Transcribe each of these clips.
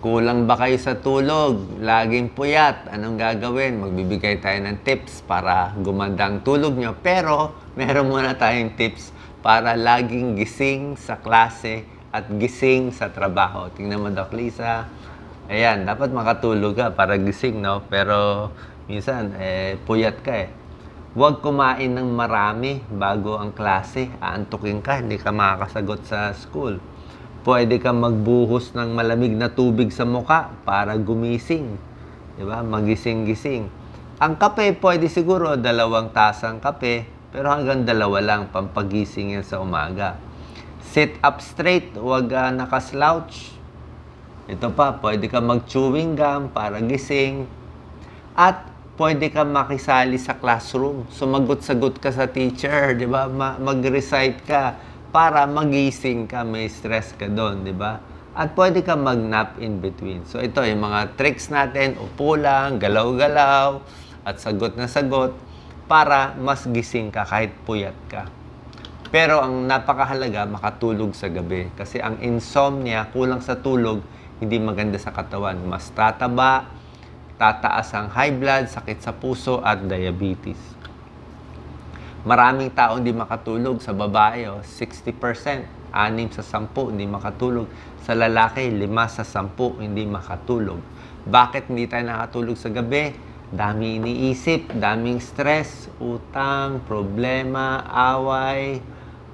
Kulang ba kayo sa tulog? Laging puyat. Anong gagawin? Magbibigay tayo ng tips para gumanda ang tulog nyo. Pero, meron muna tayong tips para laging gising sa klase at gising sa trabaho. Tingnan mo, Doc Lisa. Ayan, dapat makatulog ka para gising, no? Pero, minsan, puyat ka eh. Huwag kumain ng marami bago ang klase. Aantukin ka, hindi ka makakasagot sa school. Pwede kang magbuhos ng malamig na tubig sa muka para gumising. Diba? Magising-gising. Ang kape, pwede siguro 2 tasang kape, pero hanggang 2 lang, pampagising yan sa umaga. Sit up straight, huwag nakaslouch. Ito pa, pwede kang mag-chewing gum para gising. At pwede kang makisali sa classroom. Sumagot-sagot ka sa teacher, di ba? Mag-recite ka para magising ka, may stress ka doon, di ba? At pwede ka mag-nap in between. So ito, yung mga tricks natin, upo lang, galaw-galaw, at sagot na sagot, para mas gising ka kahit puyat ka. Pero ang napakahalaga, makatulog sa gabi. Kasi ang insomnia, kulang sa tulog, hindi maganda sa katawan. Mas tataba, tataas ang high blood, sakit sa puso, at diabetes. Maraming tao hindi makatulog. Sa babae, 60%, 6 sa 10 hindi makatulog. Sa lalaki, 5 sa 10 hindi makatulog. Bakit hindi tayo nakatulog sa gabi? Dami iniisip, daming stress, utang, problema, away,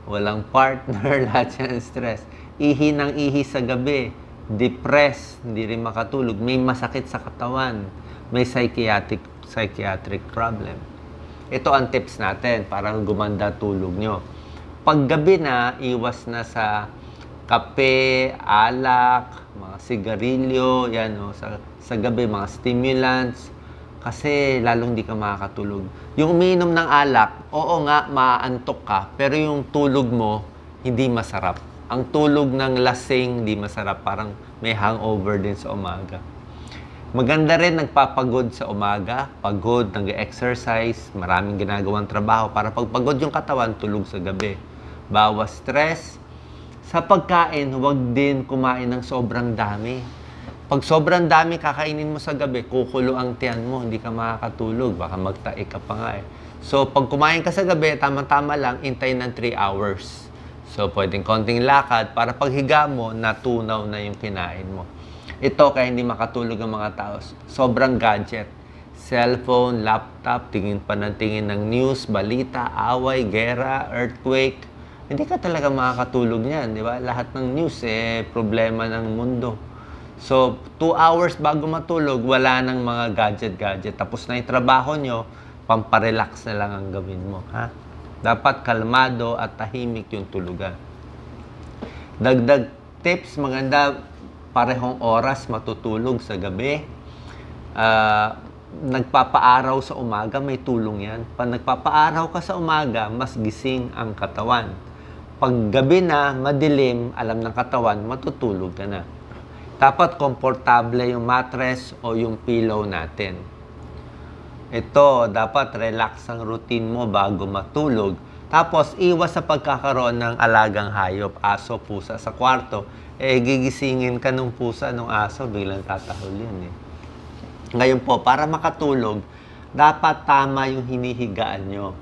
walang partner, lahat yan stress. Ihi ng ihi sa gabi, depressed, hindi rin makatulog, may masakit sa katawan, may psychiatric problem. Ito ang tips natin para gumanda tulog nyo. Pag gabi na, iwas na sa kape, alak, mga sigarilyo, yan, sa gabi, mga stimulants, kasi lalong hindi ka makakatulog. Yung umiinom ng alak, oo nga, maaantok ka, pero yung tulog mo, hindi masarap. Ang tulog ng lasing, hindi masarap. Parang may hangover din sa umaga. Maganda rin nagpapagod sa umaga, pagod, nag-exercise, maraming ginagawang trabaho para pagpagod yung katawan, tulog sa gabi. Bawas stress. Sa pagkain, huwag din kumain ng sobrang dami. Pag sobrang dami kakainin mo sa gabi, kukulo ang tiyan mo, hindi ka makakatulog, baka magtaik ka pa nga eh. So, pag kumain ka sa gabi, tama-tama lang, intay ng 3 hours. So, pwedeng konting lakad para paghiga mo, natunaw na yung kinain mo. Ito kaya hindi makatulog ang mga tao. Sobrang gadget. Cellphone, laptop, tingin pa ng tingin ng news, balita, away, gera, earthquake. Hindi ka talaga makakatulog niyan, di ba? Lahat ng news, problema ng mundo. So, 2 hours bago matulog, wala nang mga gadget-gadget. Tapos na yung trabaho nyo, pamparelax na lang ang gawin mo. Ha? Dapat kalmado at tahimik yung tulugan. Dagdag tips, maganda parehong oras matutulog sa gabi. Nagpapaaraw sa umaga, may tulong yan. Pag nagpapaaraw ka sa umaga, mas gising ang katawan. Pag gabi na, madilim, alam ng katawan, matutulog ka na. Dapat komportable yung mattress o yung pillow natin. Ito, dapat relax ang routine mo bago matulog. Tapos, iwas sa pagkakaroon ng alagang hayop, aso, pusa sa kwarto. Gigisingin ka nung pusa, nung aso, biglang tatahol yun eh. Ngayon po, para makatulog, dapat tama yung hinihigaan nyo.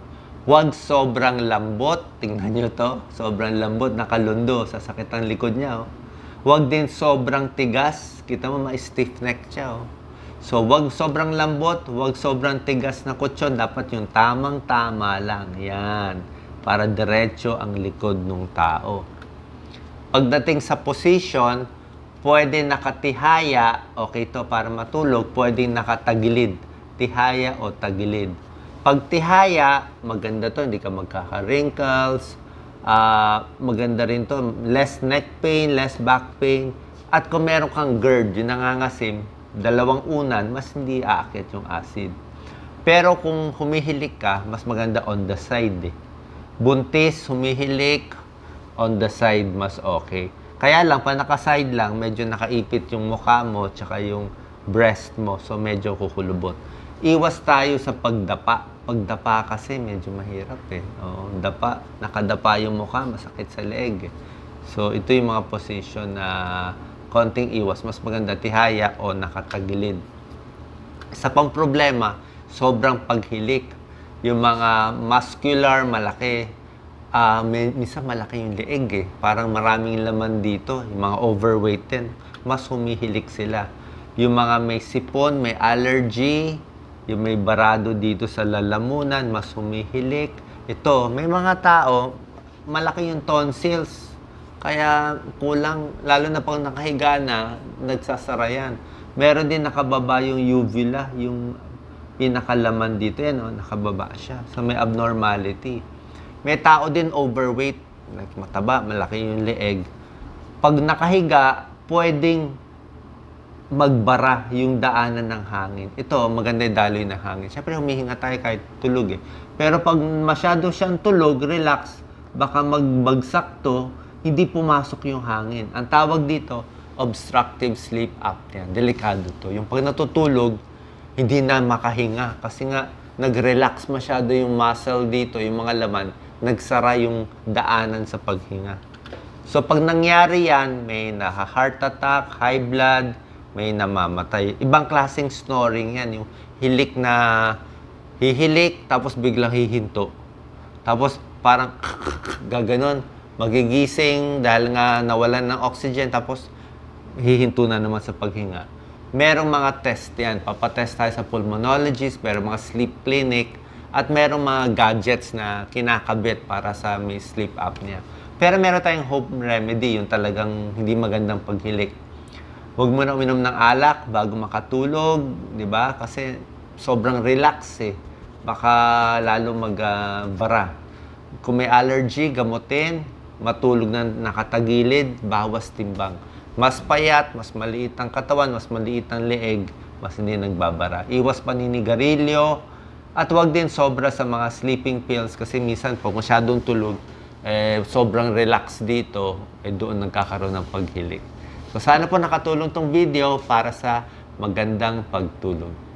Huwag sobrang lambot. Tingnan nyo to. Sobrang lambot, nakalundo. Sasakit ang likod niya. Oh. Huwag din sobrang tigas. Kita mo, ma-stiff neck siya. Oh. So, huwag sobrang lambot. Huwag sobrang tigas na kutsyon. Dapat yung tamang-tama lang. Yan. Para diretso ang likod ng tao. Pagdating sa position, pwede nakatihaya. Okay to para matulog. Pwede nakatagilid. Tihaya o tagilid. Pag tihaya, maganda to, hindi ka magkaka-wrinkles. Maganda rin to, less neck pain, less back pain. At kung meron kang GERD, yung nangangasim, 2 unan, mas hindi aakit yung acid. Pero kung humihilik ka, mas maganda on the side. Buntis, humihilik, on the side, mas okay. Kaya lang, pag naka-side lang, medyo nakaipit yung mukha mo, tsaka yung breast mo, so medyo kukulubot. Iwas tayo sa pagdapa. Pagdapa kasi medyo mahirap eh. Oo, dapa, nakadapa yung mukha, masakit sa leeg. So ito yung mga position na konting iwas, mas maganda tihaya o nakatagilid. Isa pang problema, sobrang paghilik. Yung mga muscular, malaki, minsan malaki yung leeg Parang maraming laman dito. Yung mga overweight din, mas humihilik sila. Yung mga may sipon, may allergy, yung may barado dito sa lalamunan, mas humihilik. Ito, may mga tao, malaki yung tonsils. Kaya kulang, lalo na pag nakahiga na, nagsasara yan. Meron din nakababa yung uvula, yung pinakalaman dito yan, nakababa siya. So may abnormality. May tao din overweight, mataba, malaki yung leeg. Pag nakahiga, pwedeng magbara yung daanan ng hangin. Ito, maganda yung daloy ng hangin. Siyempre, humihinga tayo kahit tulog Pero pag masyado siyang tulog, relax, baka magbagsak to, hindi pumasok yung hangin. Ang tawag dito, obstructive sleep apnea. Delikado to. Yung pag natutulog, hindi na makahinga. Kasi nga, nag-relax masyado yung muscle dito, yung mga laman, nagsara yung daanan sa paghinga. So, pag nangyari yan, may heart attack, high blood, may namamatay. Ibang klaseng snoring yan. Yung hilik na hihilik, tapos biglang hihinto. Tapos parang gaganon. Magigising dahil nga nawalan ng oxygen, tapos hihinto na naman sa paghinga. Merong mga test yan. Papatest tayo sa pulmonologist, merong mga sleep clinic, at merong mga gadgets na kinakabit para sa may sleep apnea. Pero meron tayong home remedy, yung talagang hindi magandang paghilik. Huwag mo na uminom ng alak bago makatulog, di ba? Kasi sobrang relax Baka lalo magbara. Kung may allergy, gamutin, matulog na nakatagilid, bawas timbang. Mas payat, mas maliit ang katawan, mas maliit ang leeg, mas hindi nagbabara. Iwas paninigarilyo, at huwag din sobra sa mga sleeping pills kasi minsan pag masyadong tulog, sobrang relax dito, doon nagkakaroon ng paghilik. So sana po nakatulong tong video para sa magandang pagtulog.